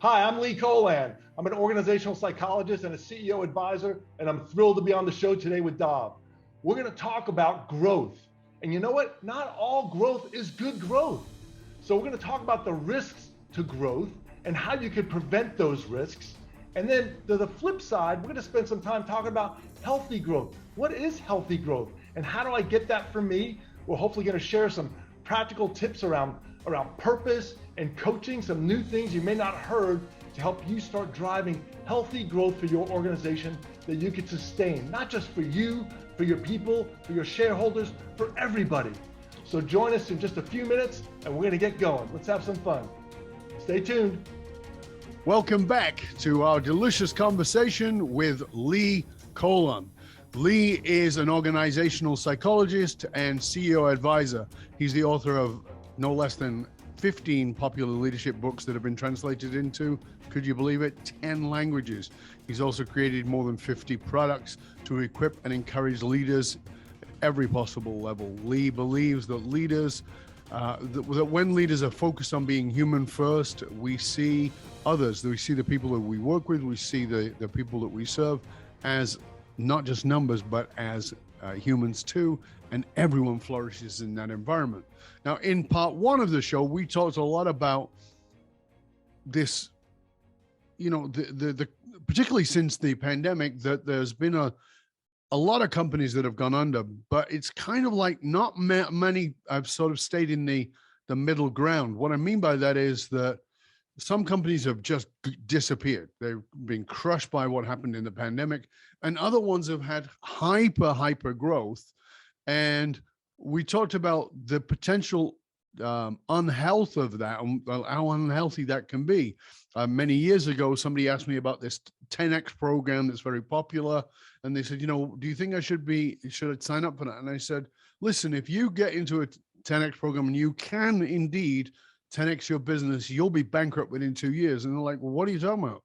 Hi, I'm LeeColan. I'm an organizational psychologist and a CEO advisor, and I'm thrilled to be on the show today with Dov. We're going to talk about growth. And you know what? Not all growth is good growth. So we're going to talk about the risks to growth and how you can prevent those risks. And then to the flip side, we're going to spend some time talking about healthy growth. What is healthy growth? And how do I get that for me? We're hopefully going to share some practical tips around purpose and coaching, some new things you may not have heard to help you start driving healthy growth for your organization that you can sustain, not just for you, for your people, for your shareholders, for everybody. So join us in just a few minutes and we're going to get going. Let's have some fun. Stay tuned. Welcome back to our delicious conversation with LeeColan. Lee is an organizational psychologist and CEO advisor. He's the author of no less than 15 popular leadership books that have been translated into, could you believe it, 10 languages. He's also created more than 50 products to equip and encourage leaders at every possible level. Lee believes that leaders, that when leaders are focused on being human first, we see others, we see the people that we work with, we see the people that we serve as not just numbers, but as humans too, and everyone flourishes in that environment. Now, in part one of the show, we talked a lot about this, you know, the particularly since the pandemic, that there's been a lot of companies that have gone under, but it's kind of like not many have sort of stayed in the middle ground. What I mean by that is that some companies have just disappeared. They've been crushed by what happened in the pandemic, and other ones have had hyper growth. And we talked about the potential unhealth of that, how unhealthy that can be. Many years ago, somebody asked me about this 10X program that's very popular. And they said, you know, do you think I should sign up for that? And I said, listen, if you get into a 10X program and you can indeed 10X your business, you'll be bankrupt within 2 years. And they're like, well, what are you talking about?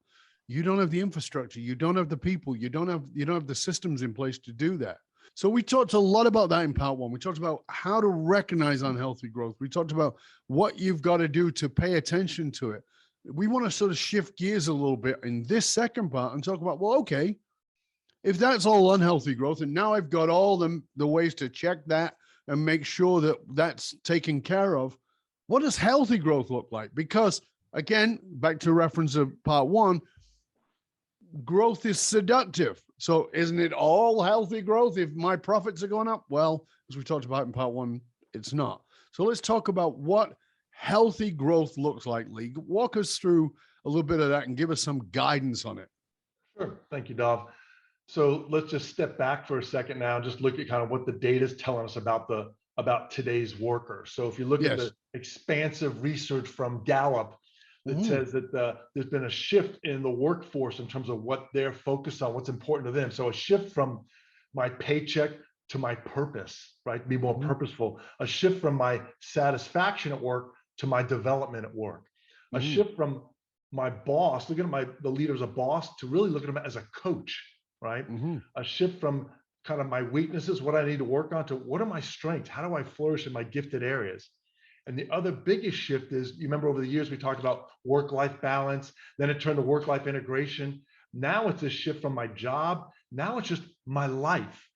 You don't have the infrastructure. You don't have the people. You don't have the systems in place to do that. So we talked a lot about that in part one. We talked about how to recognize unhealthy growth. We talked about what you've got to do to pay attention to it. We want to sort of shift gears a little bit in this second part and talk about, well, okay, if that's all unhealthy growth, and now I've got all the ways to check that and make sure that that's taken care of, what does healthy growth look like? Because again, back to reference of part one, growth is seductive. So isn't it all healthy growth if my profits are going up? Well, as we talked about in part one, it's not. So let's talk about what healthy growth looks like. Lee, walk us through a little bit of that and give us some guidance on it. Sure. Thank you, Dov. So let's just step back for a second now and just look at kind of what the data is telling us about today's workers. So if you look at the expansive research from Gallup that says that there's been a shift in the workforce in terms of what they're focused on, what's important to them. So a shift from my paycheck to my purpose, right? Be more purposeful. A shift from my satisfaction at work to my development at work. A shift from my boss, looking at the leader as a boss, to really looking at him as a coach, right? A shift from kind of my weaknesses, what I need to work on, to what are my strengths? How do I flourish in my gifted areas? And the other biggest shift is, you remember over the years, we talked about work-life balance, then it turned to work-life integration. Now it's a shift from my job. Now it's just my life.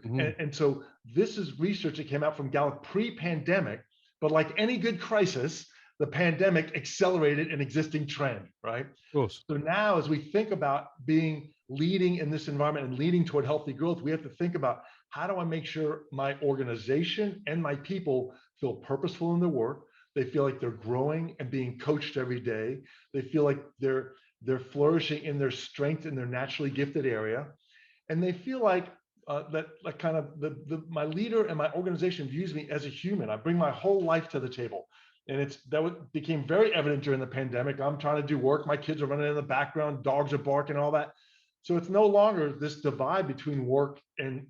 And so this is research that came out from Gallup pre-pandemic, but like any good crisis, the pandemic accelerated an existing trend, right? Of course. So now as we think about leading in this environment and leading toward healthy growth, we have to think about, how do I make sure my organization and my people feel purposeful in their work? They feel like they're growing and being coached every day. They feel like they're flourishing in their strength in their naturally gifted area. And they feel like that kind of my leader and my organization views me as a human. I bring my whole life to the table. And became very evident during the pandemic. I'm trying to do work. My kids are running in the background. Dogs are barking, all that. So it's no longer this divide between work and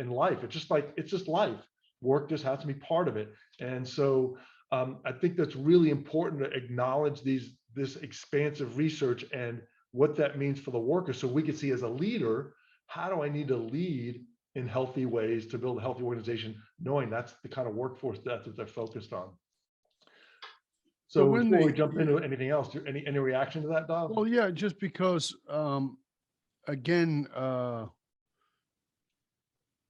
life. It's just life. Work just has to be part of it. And so I think that's really important to acknowledge this expansive research and what that means for the worker. So we can see, as a leader, how do I need to lead in healthy ways to build a healthy organization, knowing that's the kind of workforce that's what they're focused on. So So when before we they, jump into anything else, any reaction to that, Dov? well, yeah, just because, again,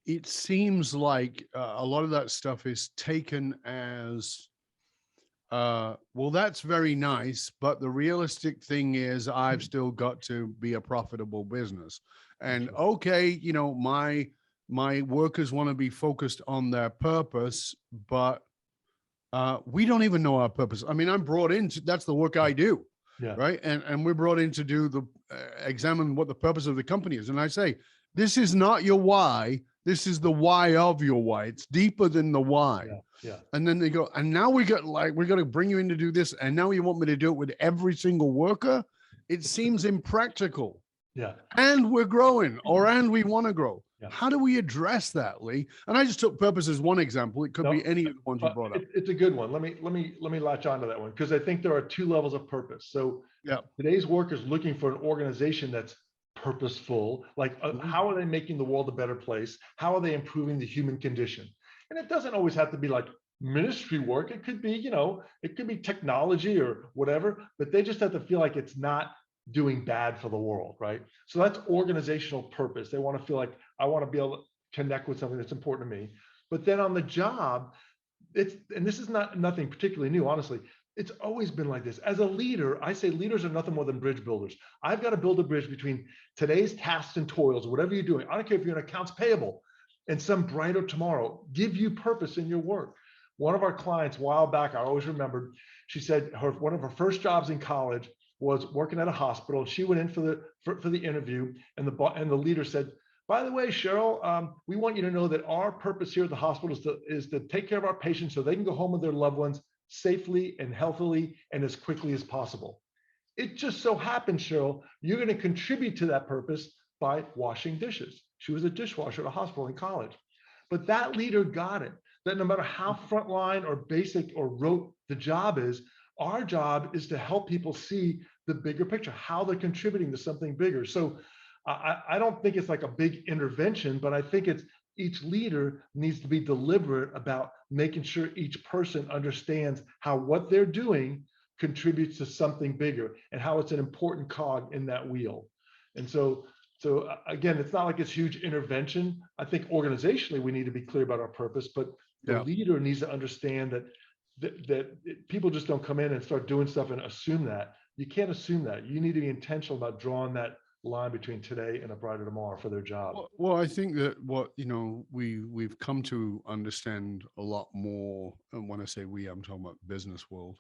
it seems like a lot of that stuff is taken as, well, that's very nice, but the realistic thing is I've still got to be a profitable business. And okay, you know, my workers want to be focused on their purpose, but we don't even know our purpose. I mean, I'm brought in to, that's the work I do. Yeah. Right. And we're brought in to do the examine what the purpose of the company is. And I say, this is not your why. This is the why of your why. It's deeper than the why. Yeah. Yeah. And then they go, and now we got like, we're going to bring you in to do this. And now you want me to do it with every single worker. It seems impractical. Yeah. And we're growing, and we want to grow. Yeah. How do we address that, Lee? And I just took purpose as one example. It could be any of the ones you brought up. It's a good one. Let me latch onto that one, because I think there are two levels of purpose. So yeah, today's work is looking for an organization that's purposeful. Like, how are they making the world a better place? How are they improving the human condition? And it doesn't always have to be like ministry work. It could be, you know, it could be technology or whatever, but they just have to feel like it's not doing bad for the world, right? So that's organizational purpose. They want to feel like, I want to be able to connect with something that's important to me. But then on the job, and this is nothing particularly new, honestly. It's always been like this. As a leader, I say leaders are nothing more than bridge builders. I've got to build a bridge between today's tasks and toils, whatever you're doing. I don't care if you're in accounts payable, and some brighter tomorrow. Give you purpose in your work. One of our clients a while back, I always remembered, she said one of her first jobs in college was working at a hospital. She went in for the interview, and the leader said, by the way, Cheryl, we want you to know that our purpose here at the hospital is to take care of our patients so they can go home with their loved ones safely and healthily and as quickly as possible. It just so happens, Cheryl, you're going to contribute to that purpose by washing dishes. She was a dishwasher at a hospital in college. But that leader got it, that no matter how frontline or basic or rote the job is, our job is to help people see the bigger picture, how they're contributing to something bigger. So I don't think it's like a big intervention, but I think it's each leader needs to be deliberate about making sure each person understands how what they're doing contributes to something bigger and how it's an important cog in that wheel. And so again, it's not like it's huge intervention. I think organizationally we need to be clear about our purpose, but the leader needs to understand that people just don't come in and start doing stuff and assume that. You can't assume that. You need to be intentional about drawing that line between today and a brighter tomorrow for their job. Well, I think that what, you know, we've come to understand a lot more, and when I say we, I'm talking about business world,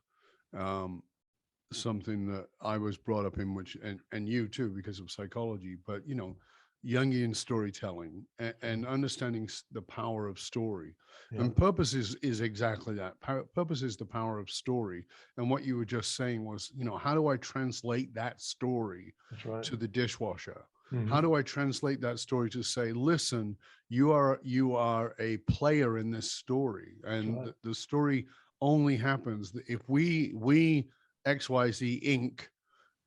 something that I was brought up in, which, and you too, because of psychology, but, you know, Jungian storytelling and understanding the power of story. Yeah. And purpose is exactly that. Purpose is the power of story. And what you were just saying was, you know, how do I translate that story to the dishwasher? Mm-hmm. How do I translate that story to say, listen, you are a player in this story, and the story only happens if we XYZ Inc.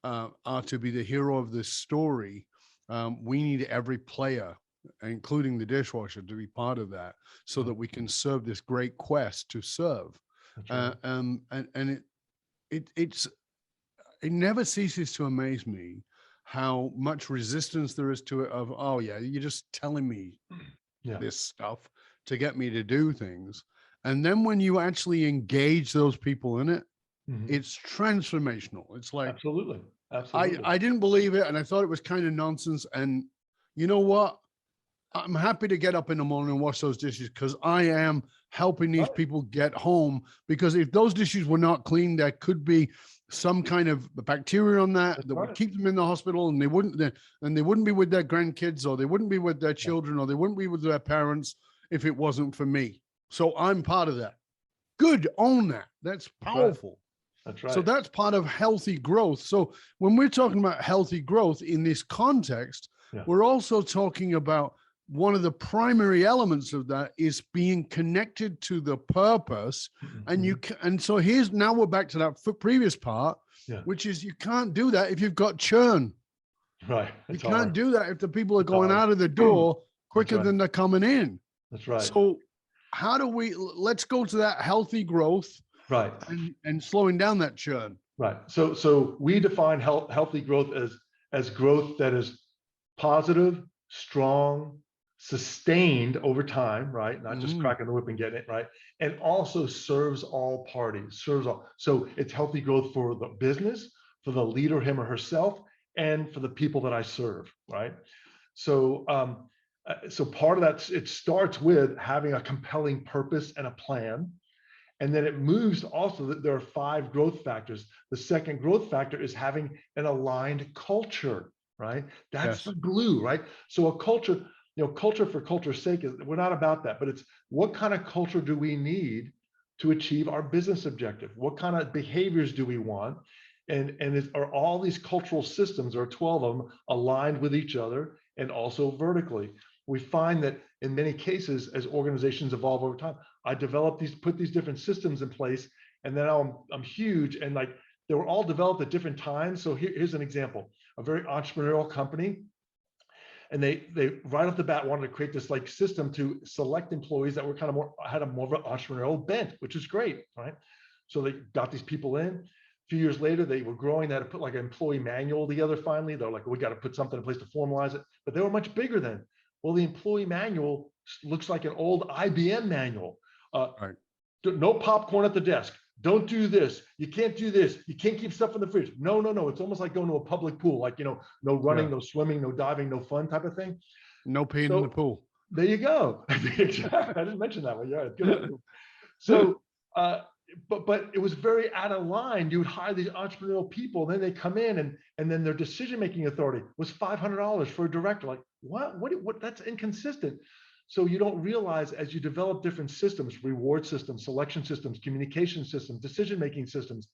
Are to be the hero of this story. We need every player, including the dishwasher, to be part of that, so that we can serve this great quest to serve. And it never ceases to amaze me how much resistance there is to it. Of, oh yeah, you're just telling me this stuff to get me to do things, and then when you actually engage those people in it, it's transformational. It's like absolutely. I didn't believe it, and I thought it was kind of nonsense. And you know what? I'm happy to get up in the morning and wash those dishes, because I am helping these people get home. Because if those dishes were not clean, there could be some kind of bacteria on that would keep them in the hospital, and they wouldn't be with their grandkids, or they wouldn't be with their children, or they wouldn't be with their parents if it wasn't for me. So I'm part of that. Good, own that. That's powerful. That's right. So that's part of healthy growth. So when we're talking about healthy growth in this context, we're also talking about one of the primary elements of that is being connected to the purpose. And so now we're back to that previous part, which is you can't do that if you've got churn. Right. You can't do that if the people are going out of the door quicker than they're coming in. That's right. So how do let's go to that healthy growth. Right. and slowing down that churn. Right. So we define healthy growth as growth that is positive, strong, sustained over time, right? Not just cracking the whip and getting it, right? And also serves all parties, serves all. So it's healthy growth for the business, for the leader, him or herself, and for the people that I serve, right? So so part of that, it starts with having a compelling purpose and a plan. And then it moves also that there are 5 growth factors. The second growth factor is having an aligned culture, right? That's the glue, right? So a culture, culture for culture's sake, we're not about that, but it's what kind of culture do we need to achieve our business objective? What kind of behaviors do we want? And are all these cultural systems, or 12 of them, aligned with each other and also vertically? We find that in many cases, as organizations evolve over time, I developed put these different systems in place, and then I'm huge, and like they were all developed at different times. So here's an example: a very entrepreneurial company, and they right off the bat wanted to create this like system to select employees that were kind of had more of an entrepreneurial bent, which is great, right? So they got these people in. A few years later, they were growing. They had to put like an employee manual together. Finally, they're like, we got to put something in place to formalize it. But they were much bigger then. Well, the employee manual looks like an old IBM manual. Right. No popcorn at the desk. Don't do this. You can't do this. You can't keep stuff in the fridge. No. It's almost like going to a public pool, like, no running, no swimming, no diving, no fun type of thing. No peeing in the pool. There you go. Exactly. I didn't mention that one. Yeah, it's good. So, but it was very out of line. You would hire these entrepreneurial people, then they come in and then their decision-making authority was $500 for a director. Like, what? That's inconsistent. So you don't realize as you develop different systems, reward systems, selection systems, communication systems, decision-making systems,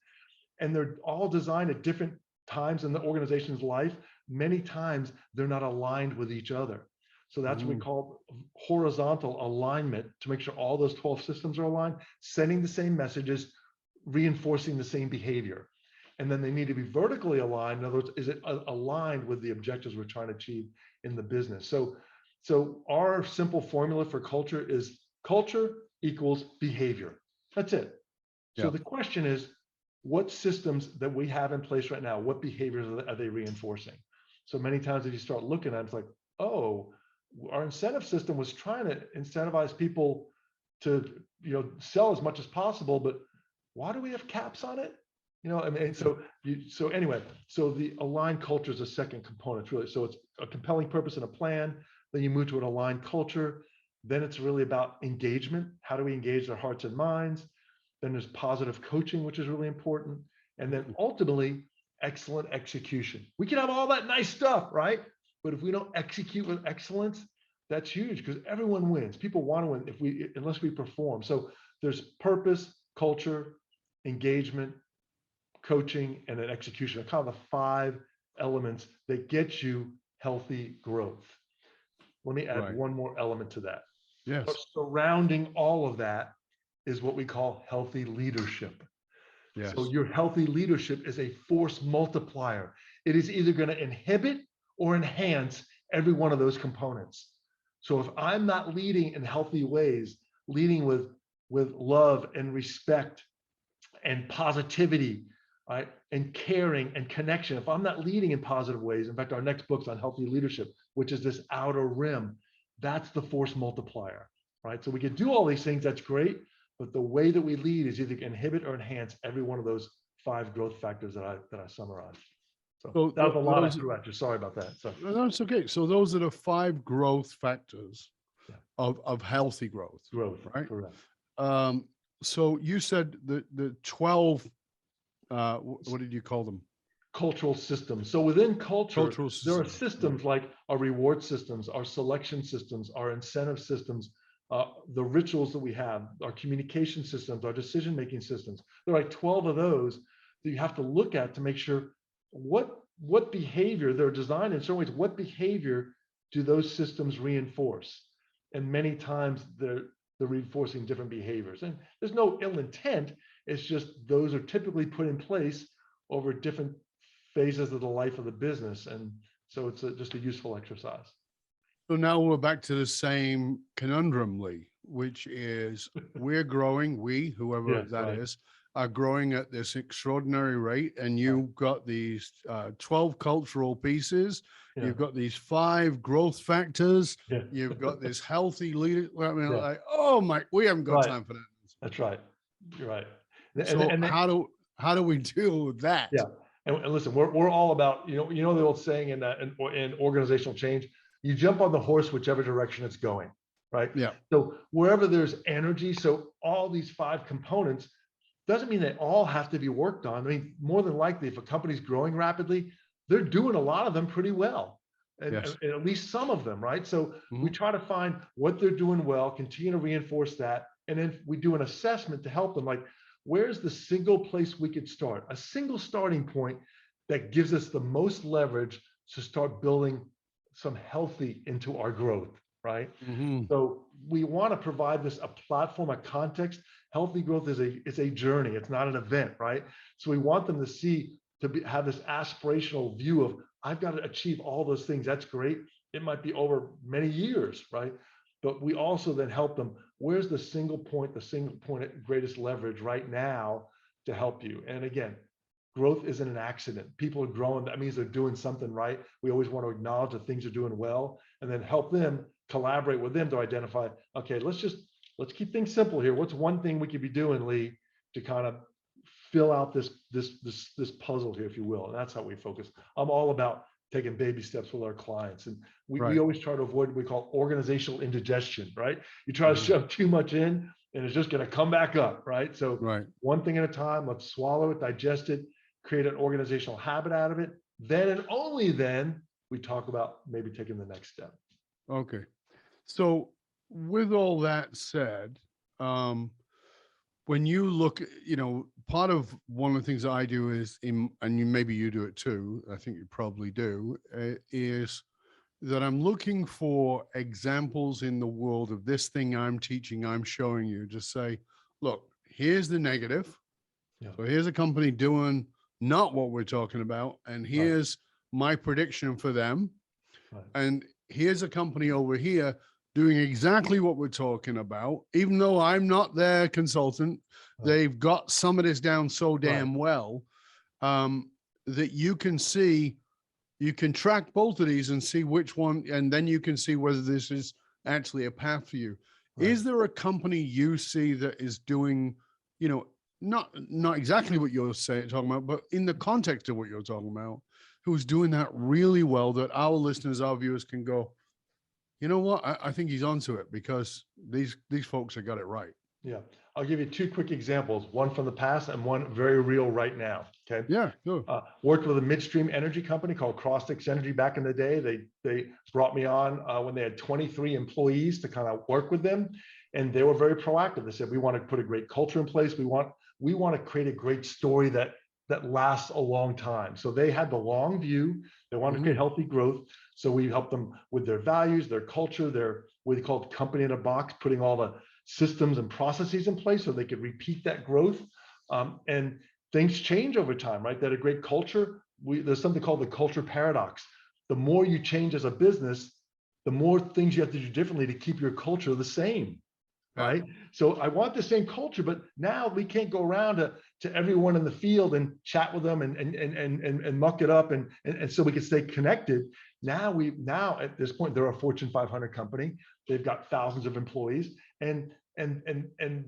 and they're all designed at different times in the organization's life, many times they're not aligned with each other. So that's what we call horizontal alignment, to make sure all those 12 systems are aligned, sending the same messages, reinforcing the same behavior. And then they need to be vertically aligned. In other words, is it aligned with the objectives we're trying to achieve in the business? So our simple formula for culture is culture equals behavior. That's it. So the question is, what systems that we have in place right now, what behaviors are they reinforcing? So many times if you start looking at it, it's like, oh, our incentive system was trying to incentivize people to, sell as much as possible, but why do we have caps on it? So anyway, so the aligned culture is a second component, really. So it's a compelling purpose and a plan. Then you move to an aligned culture. Then it's really about engagement. How do we engage their hearts and minds? Then there's positive coaching, which is really important. And then ultimately, excellent execution. We can have all that nice stuff, right? But if we don't execute with excellence, that's huge, because everyone wins. People want to win unless we perform. So there's purpose, culture, engagement, coaching, and an execution. Kind of the 5 elements that get you healthy growth. Let me add one more element to that. Yes. But surrounding all of that is what we call healthy leadership. Yes. So your healthy leadership is a force multiplier. It is either going to inhibit or enhance every one of those components. So if I'm not leading in healthy ways, leading with love and respect and positivity, right, and caring and connection, if I'm not leading in positive ways, in fact, our next book's on healthy leadership, which is this outer rim, that's the force multiplier, right? So we can do all these things, that's great, but the way that we lead is either inhibit or enhance every one of those 5 growth factors that I summarized. So that was a lot I threw at you. Sorry about that. So no, it's okay. So those are the 5 growth factors of healthy growth. Growth, right? Correct. So you said the 12. What did you call them? Cultural systems. So within culture, there are systems like our reward systems, our selection systems, our incentive systems, the rituals that we have, our communication systems, our decision-making systems. There are like 12 of those that you have to look at to make sure what behavior they're designed in certain ways. What behavior do those systems reinforce? And many times they're reinforcing different behaviors. And there's no ill intent. It's just those are typically put in place over different phases of the life of the business. And so it's just a useful exercise. So now we're back to the same conundrum, Lee, which is we're growing, whoever that is, are growing at this extraordinary rate, and you've got these 12 cultural pieces, Yeah. you've got these 5 growth factors, Yeah. you've got this healthy leader. I mean, Yeah. like, oh my, we haven't got Right. time for that. That's right. You're right. So And how do we deal with that? yeah. And listen, we're all about, you know the old saying in organizational change, you jump on the horse whichever direction it's going, right? Yeah. So wherever there's energy, so all these 5 components doesn't mean they all have to be worked on. I mean, more than likely, if a company's growing rapidly, they're doing a lot of them pretty well. Yes. And at least some of them, right? So we Mhm. try to find what they're doing well, continue to reinforce that. And then we do an assessment to help them. Like, where's the single place we could start? A single starting point that gives us the most leverage to start building some healthy into our growth, right? Mhm. So we want to provide this a platform, a context. Healthy growth is a journey. It's not an event, right? So we want them to see have this aspirational view of, I've got to achieve all those things. That's great. It might be over many years, right? But we also then help them. Where's the single point of greatest leverage right now to help you? And again, growth isn't an accident. People are growing. That means they're doing something right. We always want to acknowledge that things are doing well and then help them collaborate with them to identify, okay, let's keep things simple here. What's one thing we could be doing, Lee, to kind of fill out this puzzle here, if you will? And that's how we focus. I'm all about taking baby steps with our clients. And we always try to avoid what we call organizational indigestion, right? You try to shove too much in and it's just going to come back up, right? So one thing at a time, let's swallow it, digest it, create an organizational habit out of it. Then and only then we talk about maybe taking the next step. Okay. So with all that said, when you look, part of one of the things I do is, maybe you do it too, I think you probably do, is that I'm looking for examples in the world of this thing I'm teaching, I'm showing you, just say, look, here's the negative. Yeah. So here's a company doing not what we're talking about, and here's my prediction for them. And here's a company over here doing exactly what we're talking about, even though I'm not their consultant. They've got some of this down so damn well that you can see, you can track both of these and see which one, and then you can see whether this is actually a path for you. Is there a company you see that is doing, not exactly what you're talking about, but in the context of what you're talking about, who's doing that really well, that our listeners, our viewers can go, you know what? I think he's onto it, because these folks have got it right. Yeah. I'll give you 2 quick examples, one from the past and one very real right now. Okay. Yeah, sure. Worked with a midstream energy company called Crossix Energy back in the day. They brought me on when they had 23 employees to kind of work with them. And they were very proactive. They said, we want to put a great culture in place. We want to create a great story that lasts a long time. So they had the long view. They wanted to create healthy growth. So we helped them with their values, their culture, their what they called company in a box, putting all the systems and processes in place so they could repeat that growth. And things change over time, right? That a great culture, there's something called the culture paradox. The more you change as a business, the more things you have to do differently to keep your culture the same, right? So I want the same culture, but now we can't go around to everyone in the field and chat with them and muck it up and so we can stay connected. Now at this point, they're a Fortune 500 company. They've got thousands of employees and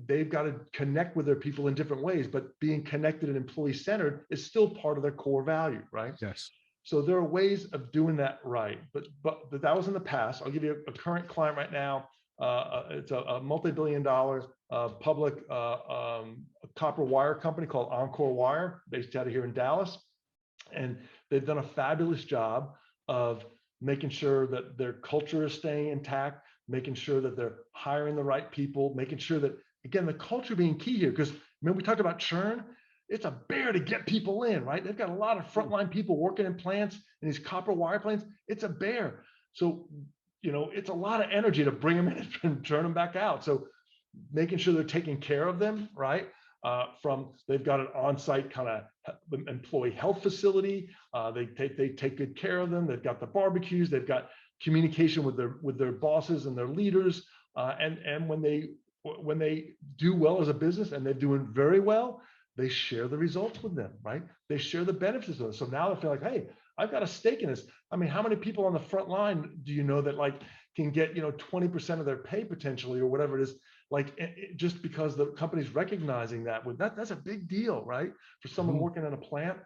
they've got to connect with their people in different ways, but being connected and employee centered is still part of their core value, right? Yes. So there are ways of doing that right, but that was in the past. I'll give you a current client right now. It's a multi-billion-dollar public copper wire company called Encore Wire, based out of here in Dallas, and they've done a fabulous job of making sure that their culture is staying intact, making sure that they're hiring the right people, making sure that, again, the culture being key here, because remember we talked about churn. It's a bear to get people in, right? They've got a lot of frontline people working in plants, in these copper wire plants. It's a bear. So, it's a lot of energy to bring them in and turn them back out. So making sure they're taking care of them, right? They've got an on-site kind of employee health facility. They take good care of them. They've got the barbecues. They've got communication with their bosses and their leaders. And when they do well as a business, and they're doing very well, they share the results with them, right? They share the benefits of them. So now they feel like, hey, I've got a stake in this. I mean, how many people on the front line do you know that like can get, 20% of their pay potentially, or whatever it is, like just because the company's recognizing that with that's a big deal, right? For someone working in a plant.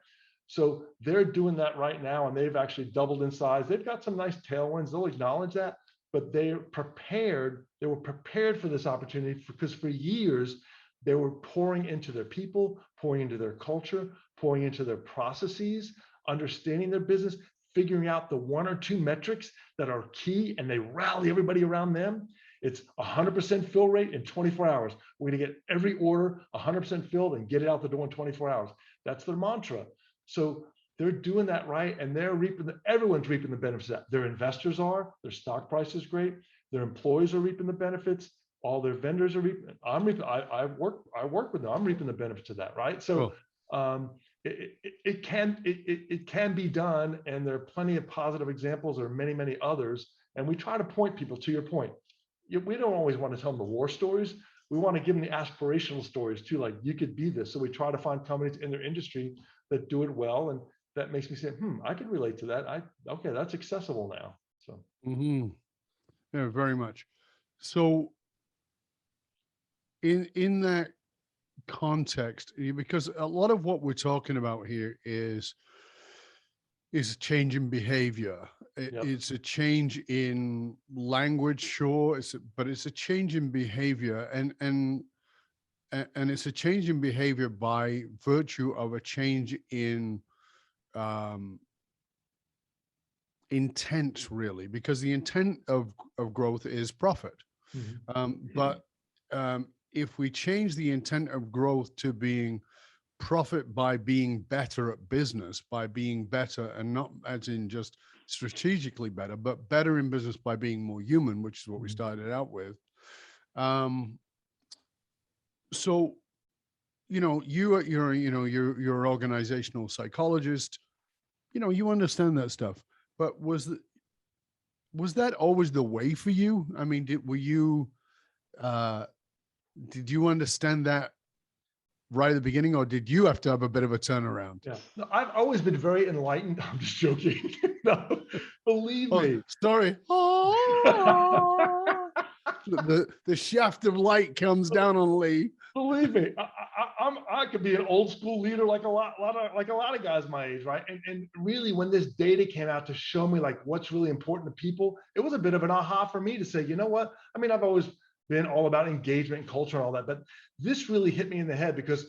So they're doing that right now, and they've actually doubled in size. They've got some nice tailwinds. They'll acknowledge that, but they're prepared. They were prepared for this opportunity because for years they were pouring into their people, pouring into their culture, pouring into their processes, understanding their business, figuring out the 1 or 2 metrics that are key, and they rally everybody around them. It's 100% fill rate in 24 hours. We're going to get every order 100% filled and get it out the door in 24 hours. That's their mantra. So they're doing that right, and they're everyone's reaping the benefits of that. Their investors are, their stock price is great, their employees are reaping the benefits, all their vendors are reaping. I work with them. I'm reaping the benefits of that, right? So it can be done, and there are plenty of positive examples. There are many others, and we try to point people to your point. We don't always want to tell them the war stories. We want to give them the aspirational stories too, like you could be this. So we try to find companies in their industry that do it well, and that makes me say, I can relate to that. Okay, that's accessible now. So yeah, very much. So in that context, because a lot of what we're talking about here is a change in behavior. It's a change in language, sure, but it's a change in behavior, and it's a change in behavior by virtue of a change in intent, really, because the intent of growth is profit. But if we change the intent of growth to being profit by being better at business, by being better, and not as in just strategically better, but better in business by being more human, which is what we started out with. So, you're an organizational psychologist, you understand that stuff, but was that always the way for you? I mean, did you understand that right at the beginning, or did you have to have a bit of a turnaround? Yeah, no, I've always been very enlightened. I'm just joking. No, believe me. Sorry. The shaft of light comes down on Lee. Believe me, I could be an old school leader like a lot of guys my age, right? And really, when this data came out to show me like what's really important to people, it was a bit of an aha for me to say, you know what? I mean, I've always been all about engagement and culture and all that, but this really hit me in the head, because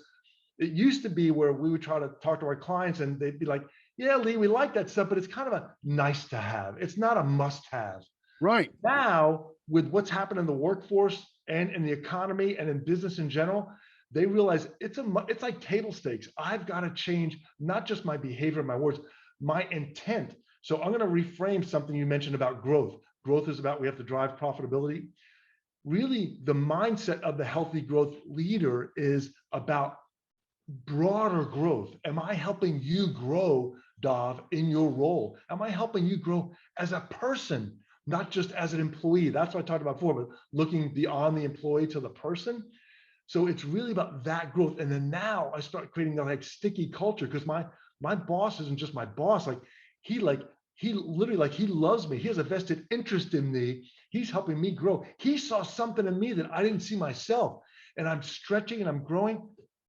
it used to be where we would try to talk to our clients and they'd be like, yeah, Lee, we like that stuff, but it's kind of a nice to have. It's not a must have. Right. Now, with what's happened in the workforce and in the economy and in business in general, they realize it's like table stakes. I've got to change not just my behavior and my words, my intent. So I'm going to reframe something you mentioned about growth. Growth is about we have to drive profitability. Really, the mindset of the healthy growth leader is about broader growth. Am I helping you grow, Dov, in your role? Am I helping you grow as a person, not just as an employee? That's what I talked about before, but looking beyond the employee to the person. So it's really about that growth. And then now I start creating that like sticky culture, because my boss isn't just my boss. He literally he loves me. He has a vested interest in me. He's helping me grow. He saw something in me that I didn't see myself, and I'm stretching and I'm growing.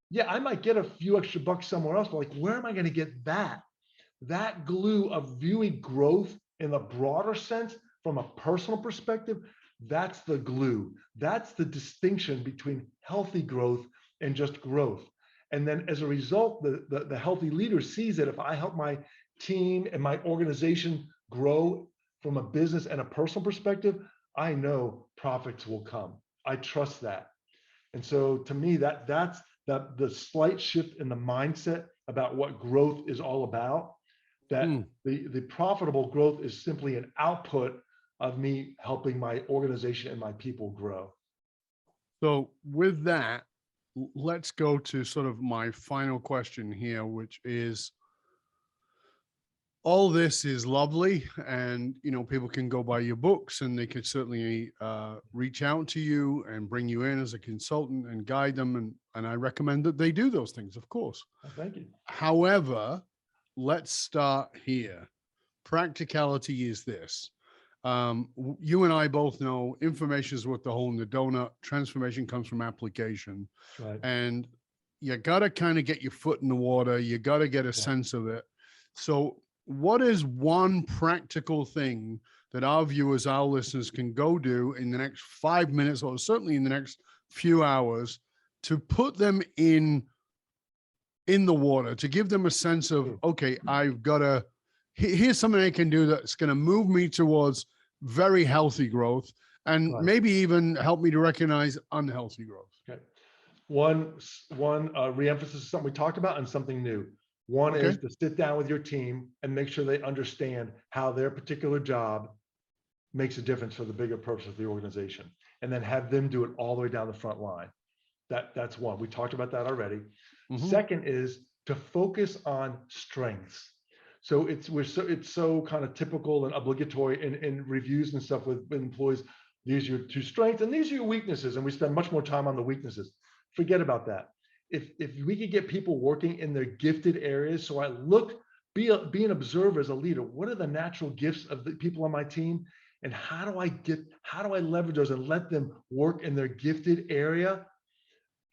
Yeah, I might get a few extra bucks somewhere else, but like, where am I going to get that glue of viewing growth in the broader sense from a personal perspective? That's the glue. That's the distinction between healthy growth and just growth. And then as a result, the healthy leader sees that if I help my team and my organization grow from a business and a personal perspective, I know profits will come. I trust that. And so to me, that's the slight shift in the mindset about what growth is all about, that the profitable growth is simply an output of me helping my organization and my people grow. So with that, let's go to sort of my final question here, which is, all this is lovely, and people can go buy your books, and they could certainly reach out to you and bring you in as a consultant and guide them, and I recommend that they do those things, of course. Well, thank you. However, let's start here. Practicality is this. You and I both know information is what the hole in the donut. Transformation comes from application. Right. And you got to kind of get your foot in the water. You got to get a sense of it. So what is one practical thing that our viewers, our listeners can go do in the next 5 minutes, or certainly in the next few hours, to put them in the water, to give them a sense of, okay, I've got to, here's something I can do that's going to move me towards very healthy growth, and maybe even help me to recognize unhealthy growth. Okay. One reemphasis of something we talked about and something new. One is to sit down with your team and make sure they understand how their particular job makes a difference for the bigger purpose of the organization, and then have them do it all the way down the front line. That's one. We talked about that already. Second is to focus on strengths. So it's so kind of typical and obligatory in reviews and stuff with employees. These are your two strengths and these are your weaknesses, and we spend much more time on the weaknesses. Forget about that. If we could get people working in their gifted areas, so be an observer as a leader. What are the natural gifts of the people on my team, and how do I leverage those and let them work in their gifted area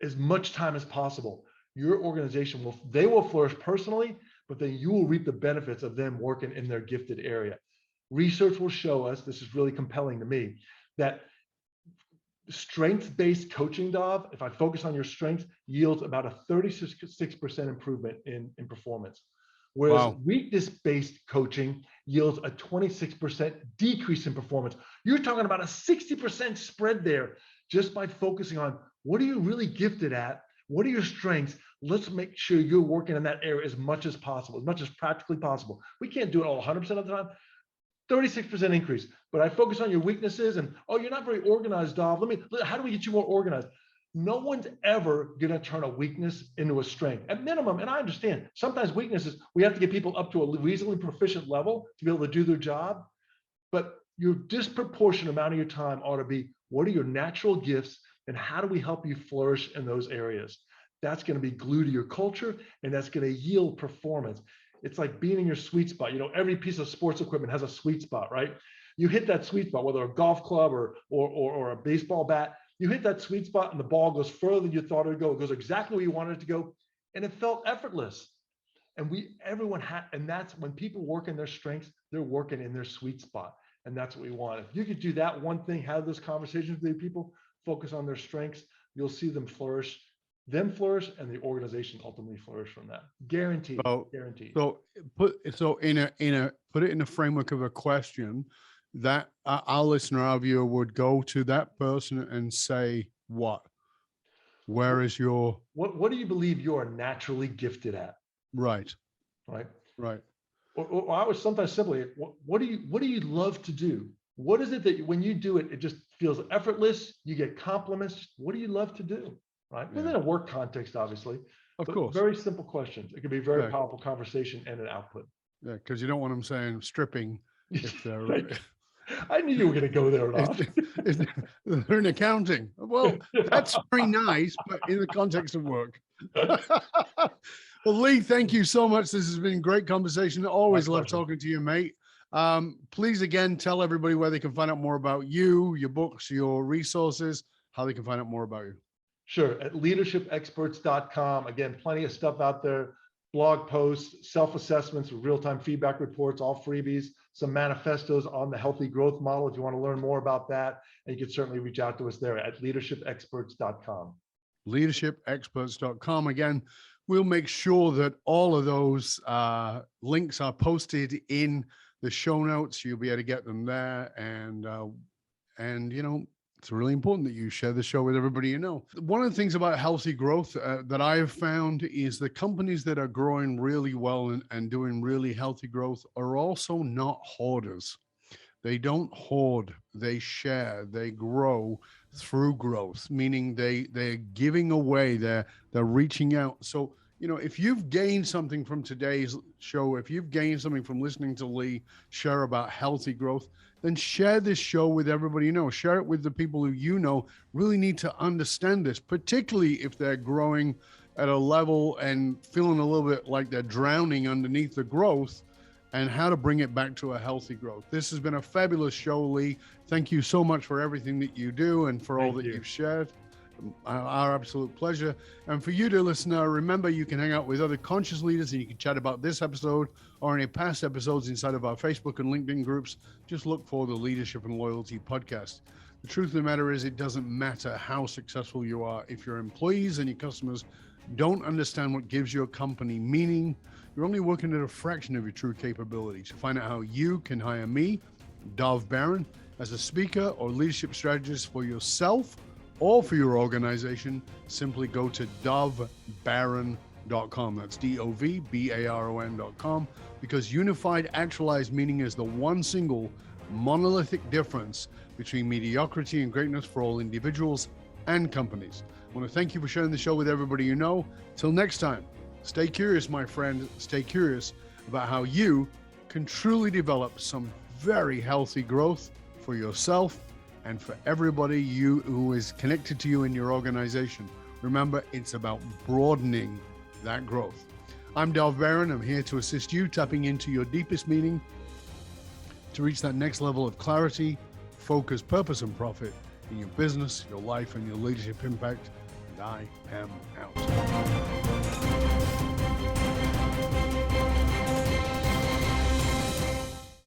as much time as possible? Your organization will flourish personally, but then you will reap the benefits of them working in their gifted area. Research will show us, this is really compelling to me, that strengths-based coaching, Dov, if I focus on your strengths, yields about a 36% improvement in performance. Whereas weakness-based coaching yields a 26% decrease in performance. You're talking about a 60% spread there just by focusing on what are you really gifted at? What are your strengths? Let's make sure you're working in that area as much as possible, as much as practically possible. We can't do it all 100% of the time. 36% increase, but I focus on your weaknesses and, oh, you're not very organized, Dov. How do we get you more organized? No one's ever going to turn a weakness into a strength. At minimum, and I understand, sometimes weaknesses, we have to get people up to a reasonably proficient level to be able to do their job, but your disproportionate amount of your time ought to be, what are your natural gifts and how do we help you flourish in those areas? That's going to be glue to your culture, and that's going to yield performance. It's like being in your sweet spot. Every piece of sports equipment has a sweet spot, right? You hit that sweet spot, whether a golf club or a baseball bat, you hit that sweet spot and the ball goes further than you thought it would go. It goes exactly where you wanted it to go. And it felt effortless. And and that's when people work in their strengths, they're working in their sweet spot. And that's what we want. If you could do that one thing, have those conversations with people, focus on their strengths, you'll see them flourish, and the organization ultimately flourish from that. Guaranteed. Guaranteed. So put it in the framework of a question that our listener, our viewer would go to that person and say, what? Where is your... What do you believe you are naturally gifted at? Right. Right. Right. Or I was sometimes simply, what do you love to do? What is it that when you do it, it just feels effortless? You get compliments. What do you love to do? Right. Yeah. Within a work context, obviously. Of course. Very simple questions. It could be a very powerful conversation and an output. Yeah, because you don't want them saying stripping if they're... Right. I knew you were going to go there, Rob. If they're in accounting. Well, that's very nice, but in the context of work. Well, Lee, thank you so much. This has been a great conversation. Always love talking to you, mate. Please, again, tell everybody where they can find out more about you, your books, your resources, how they can find out more about you. Sure. At leadershipexperts.com. Again, plenty of stuff out there. Blog posts, self-assessments, real-time feedback reports, all freebies, some manifestos on the healthy growth model if you want to learn more about that. And you can certainly reach out to us there at leadershipexperts.com. Leadershipexperts.com. Again, we'll make sure that all of those links are posted in the show notes. You'll be able to get them there. And it's really important that you share the show with everybody you know. One of the things about healthy growth that I have found is the companies that are growing really well and doing really healthy growth are also not hoarders. They don't hoard, they share, they grow through growth, meaning they're giving away, they're reaching out. So, if you've gained something from today's show, if you've gained something from listening to Lee share about healthy growth, then share this show with everybody you know. Share it with the people who you know really need to understand this, particularly if they're growing at a level and feeling a little bit like they're drowning underneath the growth, and how to bring it back to a healthy growth. This has been a fabulous show, Lee. Thank you so much for everything that you do and for all that you've shared. Our absolute pleasure. And for you, dear listener, remember you can hang out with other conscious leaders and you can chat about this episode or any past episodes inside of our Facebook and LinkedIn groups. Just look for the Leadership and Loyalty podcast. The truth of the matter is, it doesn't matter how successful you are. If your employees and your customers don't understand what gives your company meaning, you're only working at a fraction of your true capabilities. To find out how you can hire me, Dov Baron, as a speaker or leadership strategist for yourself or for your organization, simply go to dovbaron.com. That's DOVBARON.com, because unified actualized meaning is the one single monolithic difference between mediocrity and greatness for all individuals and companies. I want to thank you for sharing the show with everybody you know. Till next time, stay curious, my friend. Stay curious about how you can truly develop some very healthy growth for yourself and for everybody who is connected to you in your organization. Remember, it's about broadening that growth. I'm Dov Baron. I'm here to assist you tapping into your deepest meaning to reach that next level of clarity, focus, purpose, and profit in your business, your life, and your leadership impact. And I am out.